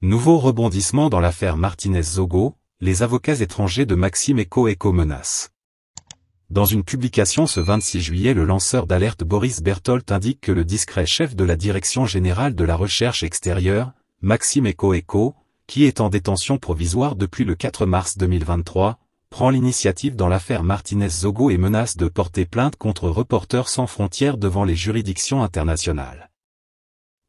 Nouveau rebondissement dans l'affaire Martinez-Zogo, les avocats étrangers de Maxime Eko menacent. Dans une publication ce 26 juillet, le lanceur d'alerte Boris Berthold indique que le discret chef de la Direction générale de la recherche extérieure, Maxime Eko, qui est en détention provisoire depuis le 4 mars 2023, prend l'initiative dans l'affaire Martinez-Zogo et menace de porter plainte contre Reporters sans frontières devant les juridictions internationales.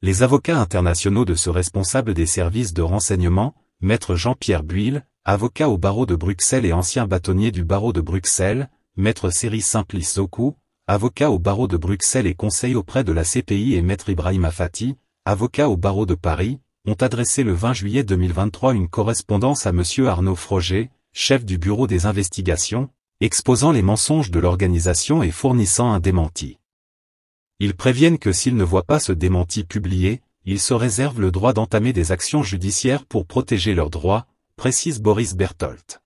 Les avocats internationaux de ce responsable des services de renseignement, maître Jean-Pierre Buil, avocat au barreau de Bruxelles et ancien bâtonnier du barreau de Bruxelles, maître Seri Simplice Zoku, avocat au barreau de Bruxelles et conseil auprès de la CPI et maître Ibrahima Fati, avocat au barreau de Paris, ont adressé le 20 juillet 2023 une correspondance à monsieur Arnaud Froger, chef du bureau des investigations, exposant les mensonges de l'organisation et fournissant un démenti. Ils préviennent que s'ils ne voient pas ce démenti publié, ils se réservent le droit d'entamer des actions judiciaires pour protéger leurs droits, précise Boris Berthold.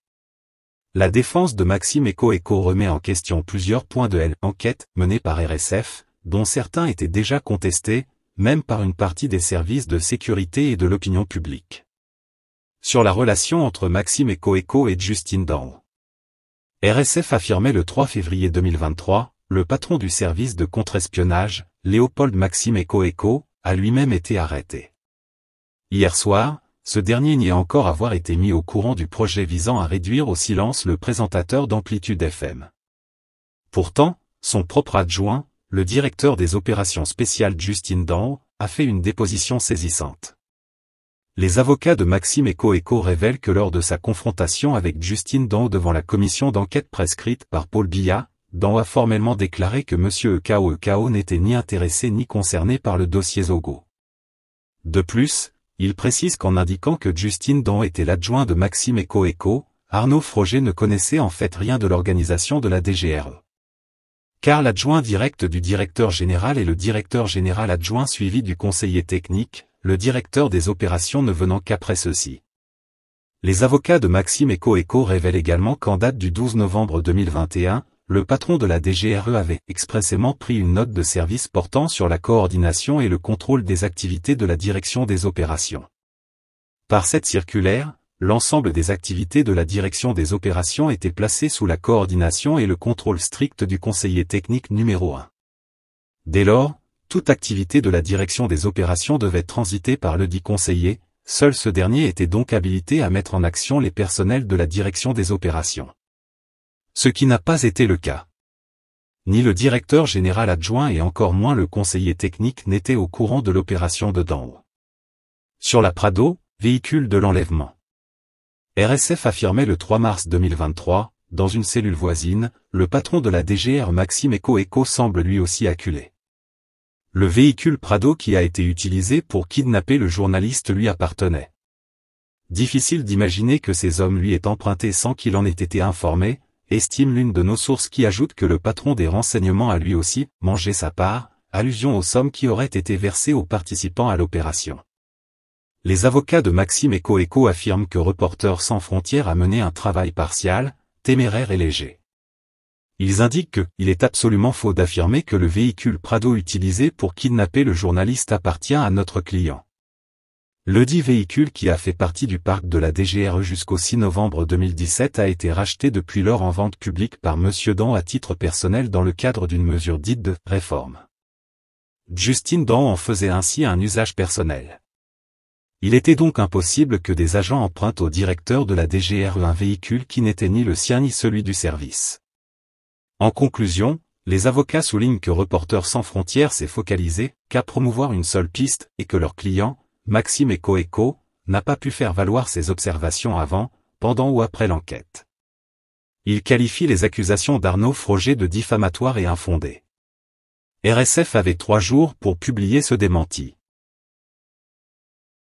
La défense de Maxime Eko remet en question plusieurs points de l'enquête menée par RSF, dont certains étaient déjà contestés, même par une partie des services de sécurité et de l'opinion publique. Sur la relation entre Maxime Eko et Justine Danho. RSF affirmait le 3 février 2023, le patron du service de contre-espionnage, Léopold Maxime Eko, a lui-même été arrêté. Hier soir, ce dernier niait encore avoir été mis au courant du projet visant à réduire au silence le présentateur d'Amplitude FM. Pourtant, son propre adjoint, le directeur des opérations spéciales Justine Danho, a fait une déposition saisissante. Les avocats de Maxime Eko révèlent que lors de sa confrontation avec Justine Danho devant la commission d'enquête prescrite par Paul Biya, Danho a formellement déclaré que M. Eko n'était ni intéressé ni concerné par le dossier Zogo. De plus, il précise qu'en indiquant que Justine Danho était l'adjoint de Maxime Eko, Arnaud Froger ne connaissait en fait rien de l'organisation de la DGRE. Car l'adjoint direct du directeur général est le directeur général adjoint suivi du conseiller technique, le directeur des opérations ne venant qu'après ceci. Les avocats de Maxime Eko révèlent également qu'en date du 12 novembre 2021, le patron de la DGRE avait expressément pris une note de service portant sur la coordination et le contrôle des activités de la direction des opérations. Par cette circulaire, l'ensemble des activités de la direction des opérations étaient placées sous la coordination et le contrôle strict du conseiller technique numéro 1. Dès lors, toute activité de la direction des opérations devait transiter par le dit conseiller, seul ce dernier était donc habilité à mettre en action les personnels de la direction des opérations. Ce qui n'a pas été le cas. Ni le directeur général adjoint et encore moins le conseiller technique n'étaient au courant de l'opération de Danho. Sur la Prado, véhicule de l'enlèvement. RSF affirmait le 3 mars 2023, dans une cellule voisine, le patron de la DGR Maxime Eko semble lui aussi acculé. Le véhicule Prado qui a été utilisé pour kidnapper le journaliste lui appartenait. Difficile d'imaginer que ces hommes lui aient emprunté sans qu'il en ait été informé, estime l'une de nos sources qui ajoute que le patron des renseignements a lui aussi mangé sa part, allusion aux sommes qui auraient été versées aux participants à l'opération. Les avocats de Maxime Eko affirment que Reporters sans frontières a mené un travail partial, téméraire et léger. Ils indiquent qu'il est absolument faux d'affirmer que le véhicule Prado utilisé pour kidnapper le journaliste appartient à notre client. Le dit véhicule qui a fait partie du parc de la DGRE jusqu'au 6 novembre 2017 a été racheté depuis lors en vente publique par M. Danho à titre personnel dans le cadre d'une mesure dite de « réforme ». Justine Danho en faisait ainsi un usage personnel. Il était donc impossible que des agents empruntent au directeur de la DGRE un véhicule qui n'était ni le sien ni celui du service. En conclusion, les avocats soulignent que Reporters sans frontières s'est focalisé qu'à promouvoir une seule piste et que leur client, Maxime Eko, n'a pas pu faire valoir ses observations avant, pendant ou après l'enquête. Il qualifie les accusations d'Arnaud Froger de diffamatoires et infondées. RSF avait 3 jours pour publier ce démenti.